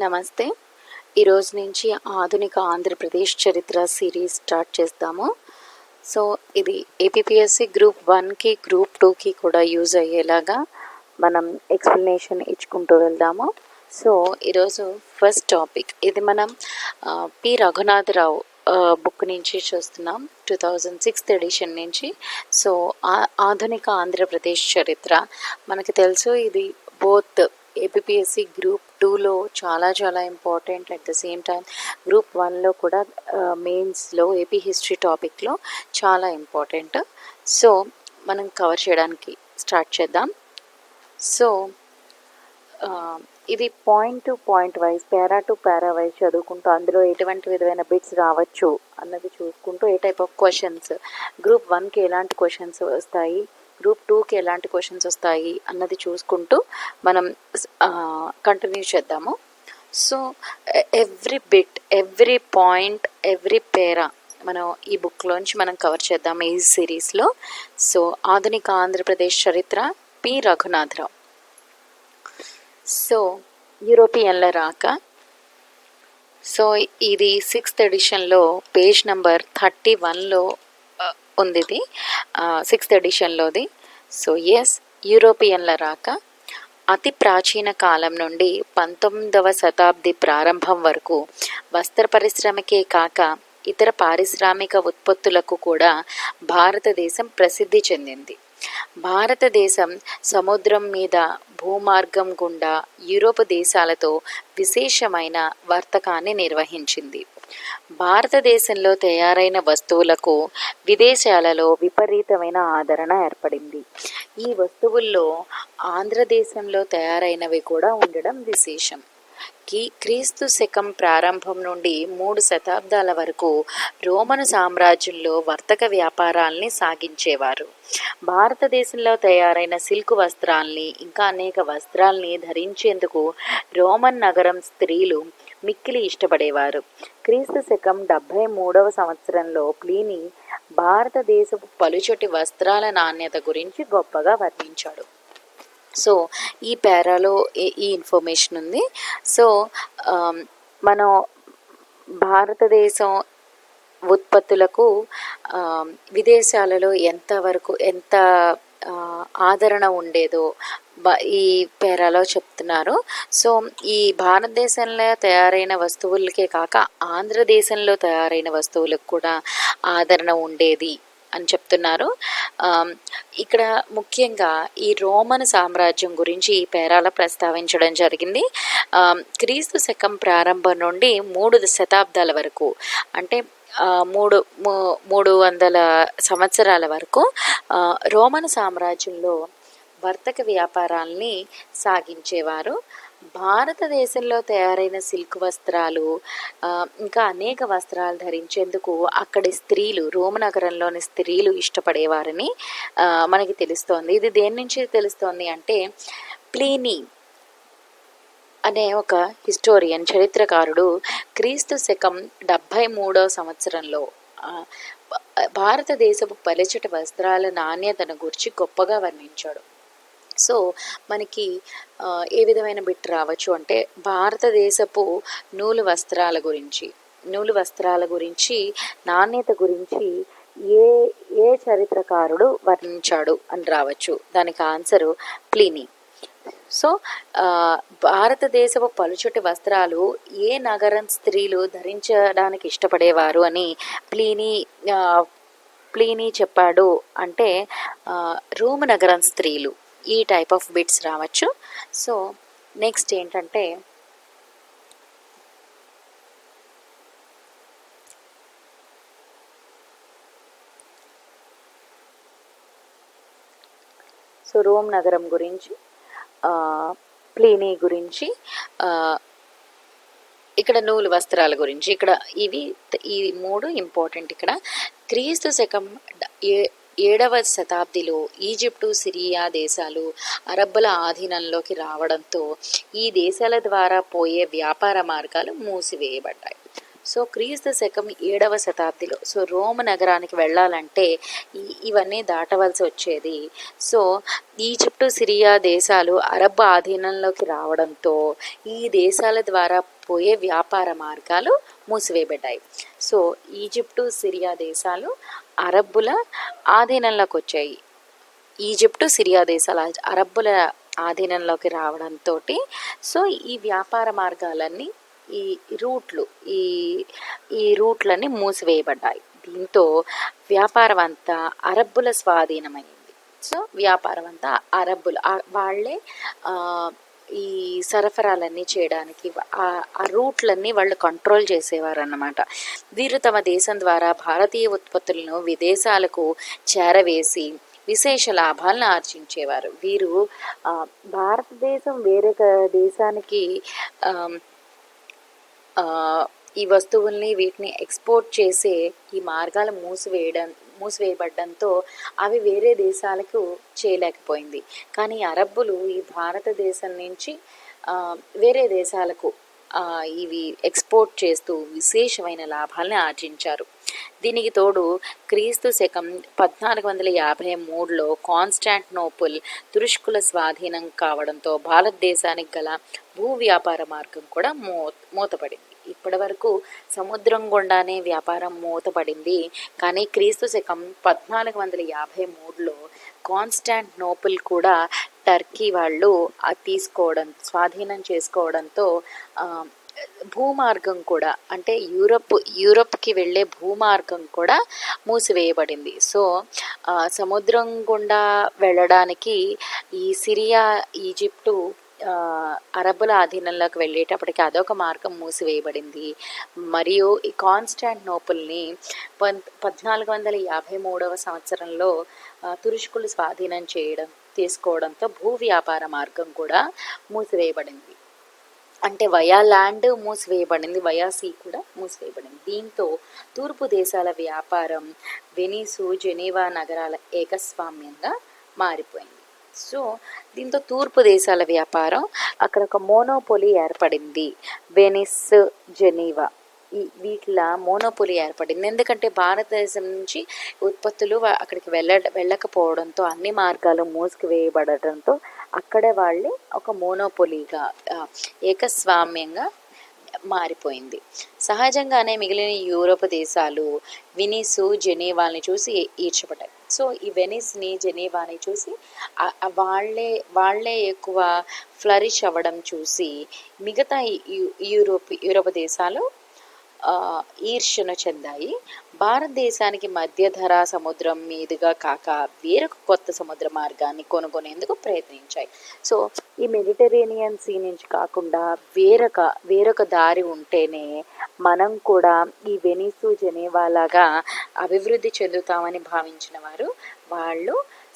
నమస్తే. ఈరోజు నుంచి ఆధునిక ఆంధ్రప్రదేశ్ చరిత్ర సిరీస్ స్టార్ట్ చేస్తాము. సో ఇది ఏపీపీఎస్సి గ్రూప్ 1కి గ్రూప్ 2కి కూడా యూజ్ అయ్యేలాగా మనం ఎక్స్ప్లెనేషన్ ఇచ్చుకుంటూ వెళ్దాము. సో ఈరోజు ఫస్ట్ టాపిక్ ఇది మనం పి రఘునాథరావు బుక్ నుంచి చూస్తున్నాం, 2006 ఎడిషన్ నుంచి. సో ఆధునిక ఆంధ్రప్రదేశ్ చరిత్ర మనకి తెలుసు, ఇది బోత్ ఏపీఎస్సి గ్రూప్ 2లో చాలా చాలా important, at the same time group 1లో కూడా మెయిన్స్లో ఏపీ హిస్టరీ టాపిక్లో చాలా ఇంపార్టెంట్. సో మనం కవర్ చేయడానికి స్టార్ట్ చేద్దాం. సో ఇది point to point wise, para to para wise చదువుకుంటూ అందులో ఎటువంటి విధమైన బిట్స్ రావచ్చు అన్నది చూసుకుంటూ ఏ టైప్ ఆఫ్ క్వశ్చన్స్ గ్రూప్ 1కి ఎలాంటి క్వశ్చన్స్ వస్తాయి, గ్రూప్ 2కి ఎలాంటి క్వశ్చన్స్ వస్తాయి అన్నది చూసుకుంటూ మనం కంటిన్యూ చేద్దాము. So every bit, every point, every para మనం ఈ బుక్లోంచి మనం కవర్ చేద్దాము ఈ సిరీస్లో. సో ఆధునిక ఆంధ్రప్రదేశ్ చరిత్ర, పి రఘునాథరావు. సో యూరోపియన్ల రాక. సో ఇది 6th ఎడిషన్లో పేజ్ నెంబర్ 31లో ఉంది, ఇది 6th ఎడిషన్లోది. సో ఎస్, యూరోపియన్ల రాక అతి ప్రాచీన కాలం నుండి 19వ శతాబ్ది ప్రారంభం వరకు వస్త్ర పరిశ్రమకే కాక ఇతర పారిశ్రామిక ఉత్పత్తులకు కూడా భారతదేశం ప్రసిద్ధి చెందింది. భారతదేశం సముద్రం మీద భూమార్గం గుండా యూరోపు దేశాలతో విశేషమైన వర్తకాన్ని నిర్వహించింది. భారతదేశంలో తయారైన వస్తువులకు విదేశాలలో విపరీతమైన ఆదరణ ఏర్పడింది. ఈ వస్తువుల్లో ఆంధ్రదేశంలో తయారైనవి కూడా ఉండడం విశేషం. క్రీస్తు శకం ప్రారంభం నుండి 3 శతాబ్దాల వరకు రోమను సామ్రాజ్యంలో వర్తక వ్యాపారాల్ని సాగించేవారు. భారతదేశంలో తయారైన సిల్క్ వస్త్రాల్ని ఇంకా అనేక వస్త్రాల్ని ధరించేందుకు రోమన్ నగరం స్త్రీలు మిక్కిలి ఇష్టపడేవారు. క్రీస్తు శకం 73వ సంవత్సరంలో ప్లీనీ భారతదేశపు పలుచటి వస్త్రాల నాణ్యత గురించి గొప్పగా వర్ణించాడు. సో ఈ పేరాలో ఈ ఇన్ఫర్మేషన్ ఉంది. సో మనం భారతదేశం ఉత్పత్తులకు విదేశాలలో ఎంత ఆదరణ ఉండేదో ఈ పేరాలో చెప్తున్నారు. సో ఈ భారతదేశంలో తయారైన వస్తువులకే కాక ఆంధ్రదేశంలో తయారైన వస్తువులకు కూడా ఆదరణ ఉండేది అని చెప్తున్నారు. ఇక్కడ ముఖ్యంగా ఈ రోమన్ సామ్రాజ్యం గురించి ఈ పేరాలో ప్రస్తావించడం జరిగింది. క్రీస్తు శకం ప్రారంభం నుండి 3 శతాబ్దాల వరకు, అంటే 300 సంవత్సరాల వరకు రోమన్ సామ్రాజ్యంలో వర్తక వ్యాపారాల్ని సాగించేవారు. భారతదేశంలో తయారైన సిల్క్ వస్త్రాలు ఇంకా అనేక వస్త్రాలు ధరించేందుకు అక్కడి స్త్రీలు, రోమనగరంలోని స్త్రీలు ఇష్టపడేవారని మనకి తెలుస్తోంది. ఇది దేని నుంచి తెలుస్తోంది అంటే, ప్లీనీ అనే ఒక హిస్టోరియన్, చరిత్రకారుడు క్రీస్తు శకం 73వ సంవత్సరంలో భారతదేశపు పలుచటి వస్త్రాల నాణ్యతను గురించి గొప్పగా వర్ణించాడు. సో మనకి ఏ విధమైన బిట్ రావచ్చు అంటే, భారతదేశపు నూలు వస్త్రాల గురించి నాణ్యత గురించి ఏ చరిత్రకారుడు వర్ణించాడు అని రావచ్చు. దానికి ఆన్సరు ప్లీనీ. సో భారతదేశపు పలుచటి వస్త్రాలు ఏ నగరం స్త్రీలు ధరించడానికి ఇష్టపడేవారు అని ప్లీనీ చెప్పాడు అంటే రోమ్ నగరం స్త్రీలు. ఈ టైప్ ఆఫ్ బిట్స్ రావచ్చు. సో నెక్స్ట్ ఏంటంటే, సో రోమ్ నగరం గురించి, ప్లీనీ గురించి, ఇక్కడ నూలు వస్త్రాల గురించి, ఇక్కడ ఈ 3 ఇంపార్టెంట్. ఇక్కడ క్రీస్తు శకం 7వ శతాబ్దిలో ఈజిప్టు, సిరియా దేశాలు అరబ్బుల ఆధీనంలోకి రావడంతో ఈ దేశాల ద్వారా పోయే వ్యాపార మార్గాలు మూసివేయబడ్డాయి. సో క్రీస్తు శకం 7వ శతాబ్దిలో సో రోమ్ నగరానికి వెళ్ళాలంటే ఇవన్నీ దాటవలసి వచ్చేది. సో ఈజిప్టు, సిరియా దేశాలు అరబ్ ఆధీనంలోకి రావడంతో ఈ దేశాల ద్వారా పోయే వ్యాపార మార్గాలు మూసివేయబడ్డాయి. సో ఈజిప్టు, సిరియా దేశాలు అరబ్బుల ఆధీనంలోకి వచ్చాయి. ఈజిప్టు, సిరియా దేశాల అరబ్బుల ఆధీనంలోకి రావడంతో సో ఈ వ్యాపార మార్గాలన్నీ ఈ రూట్లు ఈ ఈ రూట్లన్నీ మూసివేయబడ్డాయి. దీంతో వ్యాపారం అంతా అరబ్బుల స్వాధీనమైంది. సో వ్యాపారం అంతా అరబ్బులు వాళ్ళే ఈ సరఫరాలన్నీ చేయడానికి ఆ రూట్లన్నీ వాళ్ళు కంట్రోల్ చేసేవారు అన్నమాట. వీరు తమ దేశం ద్వారా భారతీయ ఉత్పత్తులను విదేశాలకు చేరవేసి విశేష లాభాలను ఆర్జించేవారు. వీరు భారతదేశం వేరొక దేశానికి ఈ వస్తువుల్ని వీటిని ఎక్స్పోర్ట్ చేసే ఈ మార్గాలు మూసివేయబడ్డంతో అవి వేరే దేశాలకు చేయలేకపోయింది. కానీ అరబ్బులు ఈ భారతదేశం నుంచి వేరే దేశాలకు ఇవి ఎక్స్పోర్ట్ చేస్తూ విశేషమైన లాభాలని ఆర్జించారు. దీనికి తోడు క్రీస్తు శకం 1453లో కాన్స్టాంటినోపుల్ తురుష్కుల స్వాధీనం కావడంతో భారతదేశానికి గల భూ వ్యాపార మార్గం కూడా మూతపడింది. ఇప్పటి వరకు సముద్రం గుండానే వ్యాపారం మూతపడింది. కానీ క్రీస్తు శకం 1453లో కాన్స్టాంటినోపుల్ కూడా టర్కీ వాళ్ళు స్వాధీనం చేసుకోవడంతో భూమార్గం కూడా అంటే యూరప్కి వెళ్ళే భూమార్గం కూడా మూసివేయబడింది. సో సముద్రం గుండా వెళ్ళడానికి ఈ సిరియా, ఈజిప్టు అరబ్బుల ఆధీనంలోకి వెళ్ళేటప్పటికి అదొక మార్గం మూసివేయబడింది. మరియు ఈ కాన్స్టాంటినోపుల్ని 1453వ సంవత్సరంలో తురుష్కులు స్వాధీనం తీసుకోవడంతో భూ వ్యాపార మార్గం కూడా మూసివేయబడింది. అంటే వయా ల్యాండ్ మూసివేయబడింది, వయా సీ కూడా మూసివేయబడింది. దీంతో తూర్పు దేశాల వ్యాపారం వెనిసు, జెనీవా నగరాల ఏకస్వామ్యంగా మారిపోయింది. సో దీంతో తూర్పు దేశాల వ్యాపారం అక్కడ ఒక మోనోపోలీ ఏర్పడింది. వెనిస్, జెనీవా వీటిలో మోనోపోలీ ఏర్పడింది. ఎందుకంటే భారతదేశం నుంచి ఉత్పత్తులు అక్కడికి వెళ్ళకపోవడంతో అన్ని మార్గాలు మూసివేయబడటంతో అక్కడ వాళ్ళే ఒక మోనోపోలీగా ఏకస్వామ్యంగా మారిపోయింది. సహజంగానే మిగిలిన యూరోప్ దేశాలు వెనిసు, జెనీవాని చూసి ఈర్చపడ్డాయి. సో ఈ వెనిస్ని, జెనీవాని చూసి వాళ్ళే ఎక్కువ ఫ్లరిష్ అవ్వడం చూసి మిగతా యూరోప్ దేశాలు ఈర్ష్యను చెందాయి. భారతదేశానికి మధ్యధరా సముద్రం మీదుగా కాక వేరొక కొత్త సముద్ర మార్గాన్ని కొనుగొనేందుకు ప్రయత్నించాయి. సో ఈ మెడిటరేనియన్ సీ నుంచి కాకుండా వేరొక దారి ఉంటేనే మనం కూడా ఈ వెనిసు, జెనీవా లాగా అభివృద్ధి చెందుతామని భావించిన వాళ్ళు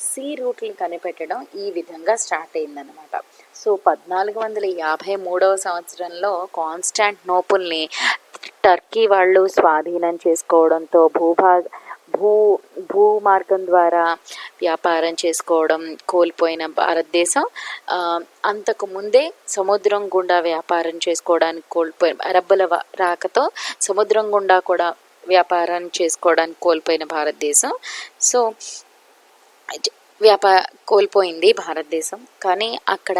సీ రూట్లను కనిపెట్టడం ఈ విధంగా స్టార్ట్ అయిందనమాట. సో 1453వ సంవత్సరంలో కాన్స్టాంటినోపుల్ని టర్కీ వాళ్ళు స్వాధీనం చేసుకోవడంతో భూమార్గం ద్వారా వ్యాపారం చేసుకోవడం కోల్పోయిన భారతదేశం అంతకు ముందే సముద్రం గుండా వ్యాపారం చేసుకోవడానికి కోల్పోయిన అరబ్బుల రాకతో సముద్రం గుండా కూడా వ్యాపారం చేసుకోవడానికి కోల్పోయిన భారతదేశం సో కోల్పోయింది భారతదేశం. కానీ అక్కడ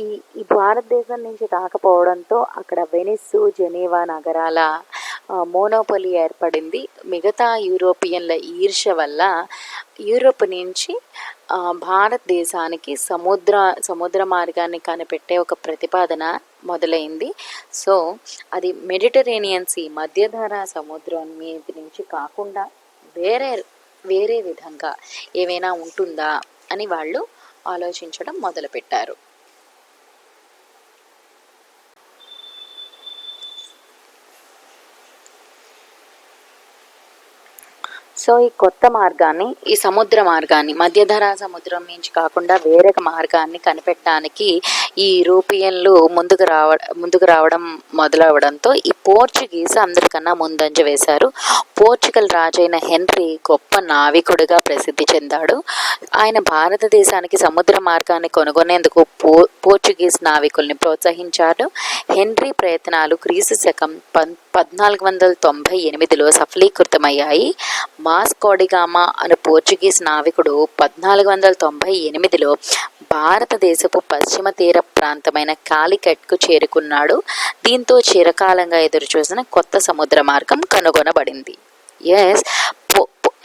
ఈ భారతదేశం నుంచి రాకపోవడంతో అక్కడ వెనిస్సు, జెనీవా నగరాల మోనోపోలీ ఏర్పడింది. మిగతా యూరోపియన్ల ఈర్ష్య వల్ల యూరోప్ నుంచి భారతదేశానికి సముద్ర మార్గాన్ని కనిపెట్టే ఒక ప్రతిపాదన మొదలైంది. సో అది మెడిటరేనియన్ సీ, మధ్యధరా సముద్రం మీద నుంచి కాకుండా వేరే విధంగా ఏమైనా ఉంటుందా అని వాళ్ళు ఆలోచించడం మొదలుపెట్టారు. సో ఈ కొత్త మార్గాన్ని, ఈ సముద్ర మార్గాన్ని మధ్యధరా సముద్రం నుంచి కాకుండా వేరొక మార్గాన్ని కనిపెట్టడానికి ఈ యూరోపియన్లు ముందుకు రావడం మొదలవడంతో పోర్చుగీస్ అందరికన్నా ముందంజ వేశారు. పోర్చుగల్ రాజైన హెన్రీ గొప్ప నావికుడిగా ప్రసిద్ధి చెందాడు. ఆయన భారతదేశానికి సముద్ర మార్గాన్ని కనుగొనేందుకు పోర్చుగీస్ నావికుల్ని ప్రోత్సహించాడు. హెన్రీ ప్రయత్నాలు క్రీస్తు శకం 1498లో సఫలీకృతమయ్యాయి. వాస్కోడిగామా అనే పోర్చుగీస్ నావికుడు 1498లో భారతదేశపు పశ్చిమ తీర ప్రాంతమైన కాలికట్కు చేరుకున్నాడు. దీంతో చిరకాలంగా ఎదురుచూసిన కొత్త సముద్ర మార్గం కనుగొనబడింది. ఎస్,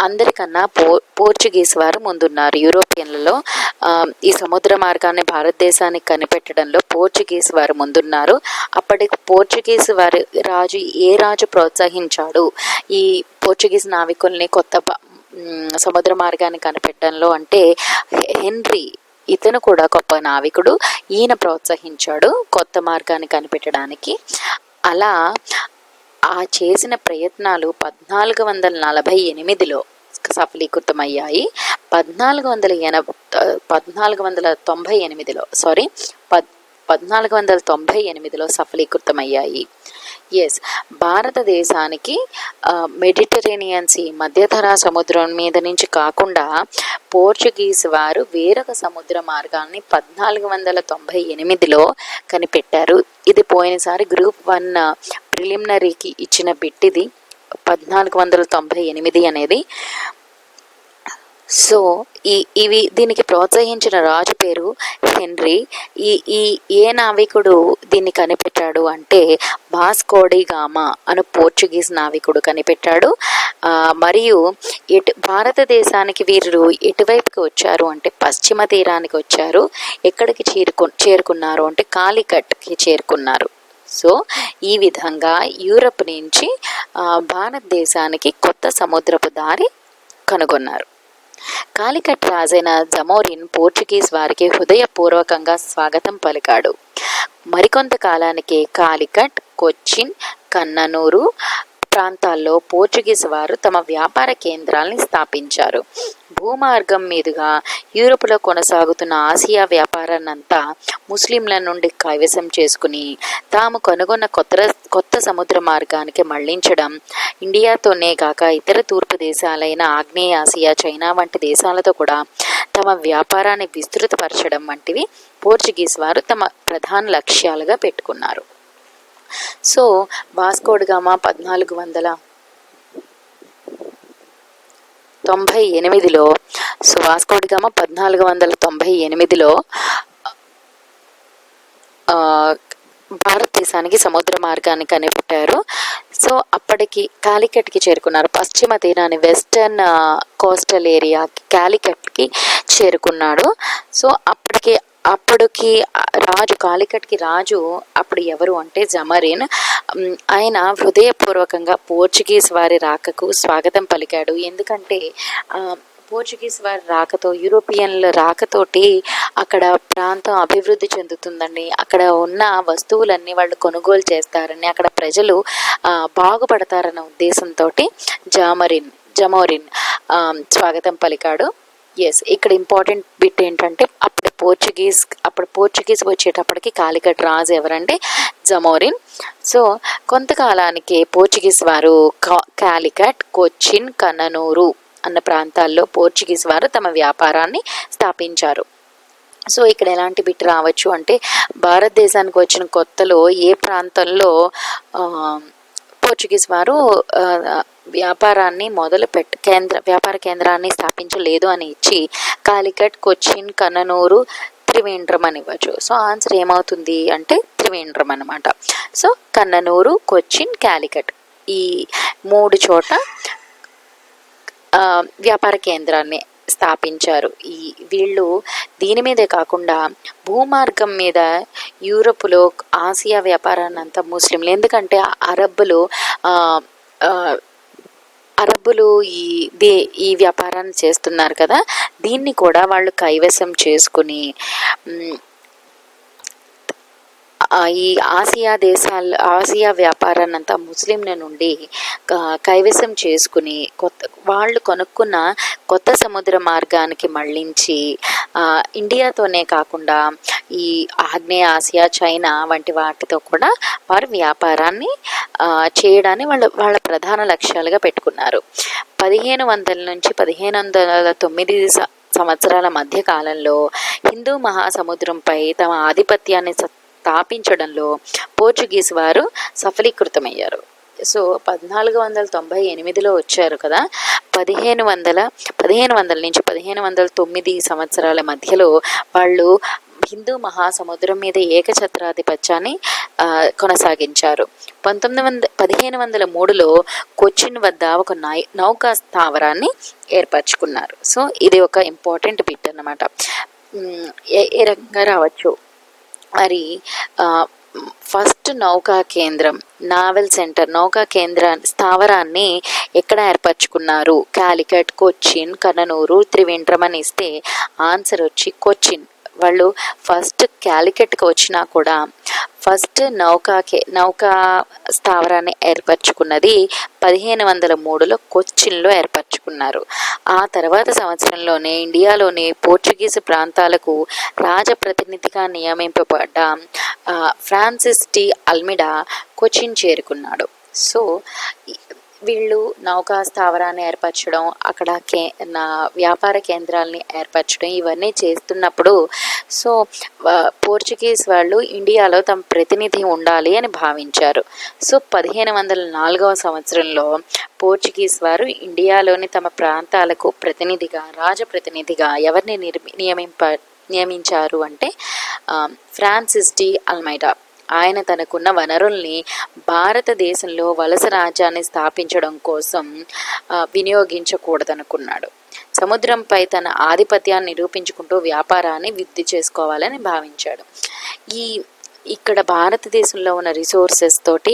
అందరికన్నా పోర్చుగీస్ వారు ముందున్నారు. యూరోపియన్లలో ఈ సముద్ర మార్గాన్ని భారతదేశానికి కనిపెట్టడంలో పోర్చుగీస్ వారు ముందున్నారు. అప్పటికి పోర్చుగీస్ వారి ఏ రాజు ప్రోత్సహించాడు ఈ పోర్చుగీస్ నావికుల్ని కొత్త సముద్ర మార్గాన్ని కనిపెట్టడంలో అంటే హెన్రీ. ఇతను కూడా గొప్ప నావికుడు. ఈయన ప్రోత్సహించాడు కొత్త మార్గాన్ని కనిపెట్టడానికి. అలా ఆ చేసిన ప్రయత్నాలు 1448లో సఫలీకృతమయ్యాయి. 1498లో సఫలీకృతమయ్యాయి. ఎస్, భారతదేశానికి మెడిటరేనియన్ సీ మధ్యధరా సముద్రం మీద నుంచి కాకుండా పోర్చుగీస్ వారు వేరొక సముద్ర మార్గాన్ని 1498లో కనిపెట్టారు. ఇది పోయినసారి గ్రూప్ 1 ప్రిలిమినరీకి ఇచ్చిన బిట్ ఇది 1498 అనేది. సో దీనికి ప్రోత్సహించిన రాజు పేరు హెన్రీ. ఏ నావికుడు దీన్ని కనిపెట్టాడు అంటే వాస్కోడిగామా అను పోర్చుగీస్ నావికుడు కనిపెట్టాడు. మరియు భారతదేశానికి వీరు ఎటువైపుకి వచ్చారు అంటే పశ్చిమ తీరానికి వచ్చారు. ఎక్కడికి చేరుకున్నారు అంటే కాలికట్కి చేరుకున్నారు. సో ఈ విధంగా యూరప్ నుంచి భారతదేశానికి కొత్త సముద్రపు దారి కనుగొన్నారు. కాలికట్ రాజైన జమోరిన్ పోర్చుగీస్ వారికి హృదయపూర్వకంగా స్వాగతం పలికాడు. మరికొంత కాలానికి కాలికట్, కొచ్చిన్, కన్ననూరు ప్రాంతాల్లో పోర్చుగీస్ వారు తమ వ్యాపార కేంద్రాల్ని స్థాపించారు. భూమార్గం మీదుగా యూరోప్లో కొనసాగుతున్న ఆసియా వ్యాపారాన్నంతా ముస్లింల నుండి కైవసం చేసుకుని తాము కనుగొన్న కొత్త సముద్ర మార్గానికి మళ్లించడం, ఇండియాతోనే గాక ఇతర తూర్పు దేశాలైన ఆగ్నేయాసియా, చైనా వంటి దేశాలతో కూడా తమ వ్యాపారాన్ని విస్తృతపరచడం వంటివి పోర్చుగీస్ వారు తమ ప్రధాన లక్ష్యాలుగా పెట్టుకున్నారు. సో వాస్కోడిగామా 1498లో భారతదేశానికి సముద్ర మార్గాన్ని కనిపెట్టారు. సో అప్పటికి కాలికట్కి చేరుకున్నారు. పశ్చిమ తీరాన్ని వెస్టర్న్ కోస్టల్ ఏరియా కాలికట్కి చేరుకున్నాడు. సో అప్పటికి కాలికట్కి రాజు అప్పుడు ఎవరు అంటే జమరిన్. ఆయన హృదయపూర్వకంగా పోర్చుగీస్ వారి రాకకు స్వాగతం పలికాడు. ఎందుకంటే పోర్చుగీస్ వారి రాకతో, యూరోపియన్ల రాకతోటి అక్కడ ప్రాంతం అభివృద్ధి చెందుతుందండి. అక్కడ ఉన్న వస్తువులన్నీ వాళ్ళు కొనుగోలు చేస్తారని, అక్కడ ప్రజలు బాగుపడతారన్న ఉద్దేశంతో జమోరిన్ స్వాగతం పలికాడు. ఎస్, ఇక్కడ ఇంపార్టెంట్ బిట్ ఏంటంటే అప్పుడు పోర్చుగీస్ వచ్చేటప్పటికి కాలికట్ రాజు ఎవరంటే జమోరిన్. సో కొంతకాలానికి పోర్చుగీస్ వారు కాలికట్, కొచ్చిన్, కన్ననూరు అన్న ప్రాంతాల్లో పోర్చుగీస్ వారు తమ వ్యాపారాన్ని స్థాపించారు. సో ఇక్కడ ఎలాంటి బిట్ రావచ్చు అంటే భారతదేశానికి వచ్చిన కొత్తలో ఏ ప్రాంతంలో పోర్చుగీస్ వారు వ్యాపారాన్ని వ్యాపార కేంద్రాన్ని స్థాపించలేదు అని ఇచ్చి కాలికట్, కొచ్చిన్, కన్ననూరు, త్రివేంద్రం అని ఇవ్వచ్చు. సో ఆన్సర్ ఏమవుతుంది అంటే త్రివేంద్రం అనమాట. సో కన్ననూరు, కొచ్చిన్, కాలికట్ ఈ 3 చోట వ్యాపార కేంద్రాన్ని స్థాపించారు. వీళ్ళు దీని మీదే కాకుండా భూమార్గం మీద యూరోప్లో ఆసియా వ్యాపారాన్ని అంతా ముస్లింలు, ఎందుకంటే అరబ్బులు ఈ వ్యాపారాన్ని చేస్తున్నారు కదా, దీన్ని కూడా వాళ్ళు కైవసం చేసుకుని ఈ ఆసియా వ్యాపారాన్నంతా ముస్లింల నుండి కైవసం చేసుకుని వాళ్ళు కొనుక్కున్న కొత్త సముద్ర మార్గానికి మళ్ళించి ఇండియాతోనే కాకుండా ఈ ఆగ్నేయ ఆసియా, చైనా వంటి వాటితో కూడా వారు వ్యాపారాన్ని చేయడాన్ని వాళ్ళ ప్రధాన లక్ష్యాలుగా పెట్టుకున్నారు. 1500 నుంచి 1509 సంవత్సరాల మధ్య కాలంలో హిందూ మహాసముద్రంపై తమ ఆధిపత్యాన్ని స్థాపించడంలో పోర్చుగీస్ వారు సఫలీకృతమయ్యారు. సో 1498లో వచ్చారు కదా. 1500 నుంచి 1509 సంవత్సరాల మధ్యలో వాళ్ళు హిందూ మహాసముద్రం మీద ఏకఛత్రాధిపత్యాన్ని కొనసాగించారు. 1503లో కొచ్చిన్ వద్ద ఒక నౌకా స్థావరాన్ని ఏర్పరచుకున్నారు. సో ఇది ఒక ఇంపార్టెంట్ బిట్ అన్నమాట. ఏ రకంగా రావచ్చు మరి ఫస్ట్ నౌకా కేంద్రం, నావల్ సెంటర్, నౌకా కేంద్ర స్థావరాన్ని ఎక్కడ ఏర్పరచుకున్నారు? కాలికట్, కొచ్చిన్, కన్ననూరు, త్రివేంద్రం అని ఇస్తే ఆన్సర్ వచ్చి కొచ్చిన్. వాళ్ళు ఫస్ట్ కాలికట్కి వచ్చినా కూడా ఫస్ట్ నౌకా స్థావరాన్ని ఏర్పరచుకున్నది 1503లో కొచ్చిన్లో ఏర్పరచుకున్నారు. ఆ తర్వాత సంవత్సరంలోనే ఇండియాలోని పోర్చుగీసు ప్రాంతాలకు రాజప్రతినిధిగా నియమింపబడ్డ ఫ్రాన్సిస్ డి అల్మిడా కొచ్చిన్ చేరుకున్నాడు. సో వీళ్ళు నౌకా స్థావరాన్ని ఏర్పరచడం, అక్కడ వ్యాపార కేంద్రాలని ఏర్పరచడం ఇవన్నీ చేస్తున్నప్పుడు సో పోర్చుగీస్ వాళ్ళు ఇండియాలో తమ ప్రతినిధి ఉండాలి అని భావించారు. సో 1504వ సంవత్సరంలో పోర్చుగీస్ వారు ఇండియాలోని తమ ప్రాంతాలకు రాజప్రతినిధిగా ఎవరిని నియమించారు అంటే ఫ్రాన్సిస్ డి అల్మైడా. ఆయన తనకున్న వనరుల్ని భారతదేశంలో వలస రాజ్యాన్ని స్థాపించడం కోసం వినియోగించకూడదనుకున్నాడు. సముద్రంపై తన ఆధిపత్యాన్ని నిరూపించుకుంటూ వ్యాపారాన్ని వృద్ధి చేసుకోవాలని భావించాడు. ఇక్కడ భారతదేశంలో ఉన్న రిసోర్సెస్ తోటి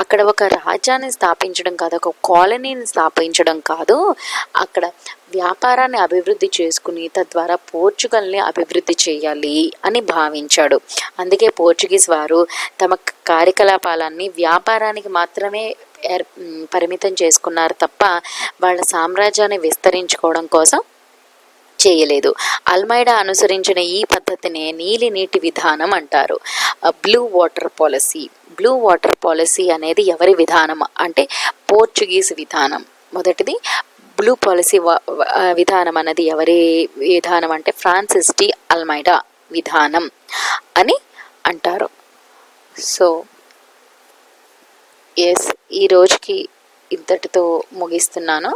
అక్కడ ఒక రాజ్యాన్ని స్థాపించడం కాదు, ఒక కాలనీని స్థాపించడం కాదు, అక్కడ వ్యాపారాన్ని అభివృద్ధి చేసుకుని తద్వారా పోర్చుగల్ని అభివృద్ధి చేయాలి అని భావించాడు. అందుకే పోర్చుగీస్ వారు తమ కార్యకలాపాలన్నీ వ్యాపారానికి మాత్రమే పరిమితం చేసుకున్నారు తప్ప వాళ్ళ సామ్రాజ్యాన్ని విస్తరించుకోవడం కోసం చేయలేదు. అల్మైడా అనుసరించిన ఈ పద్ధతినే నీలి నీటి విధానం అంటారు. బ్లూ వాటర్ పాలసీ అనేది ఎవరి విధానం అంటే పోర్చుగీస్ విధానం. మొదటిది బ్లూ పాలసీ విధానం అన్నది ఎవరి విధానం అంటే ఫ్రాన్సిస్ డి అల్మైడా విధానం అని అంటారు. సో ఈ రోజుకి ఇంతటితో ముగిస్తున్నాను.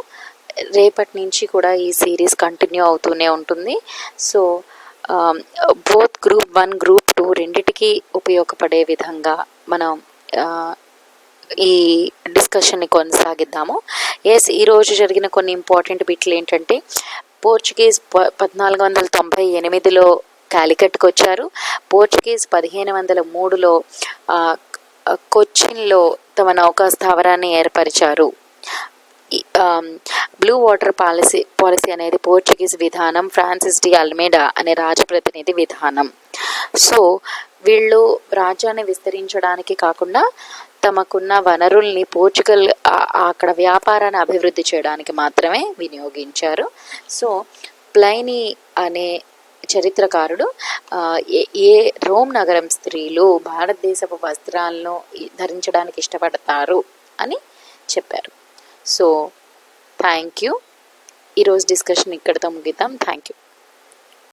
రేపటి నుంచి కూడా ఈ సిరీస్ కంటిన్యూ అవుతూనే ఉంటుంది. సో బోత్ గ్రూప్ 1, గ్రూప్ 2 రెండిటికి ఉపయోగపడే విధంగా మనం ఈ డిస్కషన్ని కొనసాగిద్దాము. ఈరోజు జరిగిన కొన్ని ఇంపార్టెంట్ బిట్లు ఏంటంటే పోర్చుగీస్ 1498లో కాలికట్కి వచ్చారు. పోర్చుగీస్ 1503లో కొచ్చిన్లో తమ నౌకా స్థావరాన్ని ఏర్పరిచారు. బ్లూ వాటర్ పాలసీ అనేది పోర్చుగీస్ విధానం, ఫ్రాన్సిస్ డి అల్మేడా అనే రాజప్రతినిధి విధానం. సో వీళ్ళు రాజ్యాన్ని విస్తరించడానికి కాకుండా తమకున్న వనరుల్ని పోర్చుగల్ అక్కడ వ్యాపారాన్ని అభివృద్ధి చేయడానికి మాత్రమే వినియోగించారు. సో ప్లైనీ అనే చరిత్రకారుడు రోమ్ నగరం స్త్రీలు భారతదేశపు వస్త్రాలను ధరించడానికి ఇష్టపడతారు అని చెప్పారు. So thank you. ఈరోజు డిస్కషన్ ఇక్కడితో ముగిద్దాం. Thank you.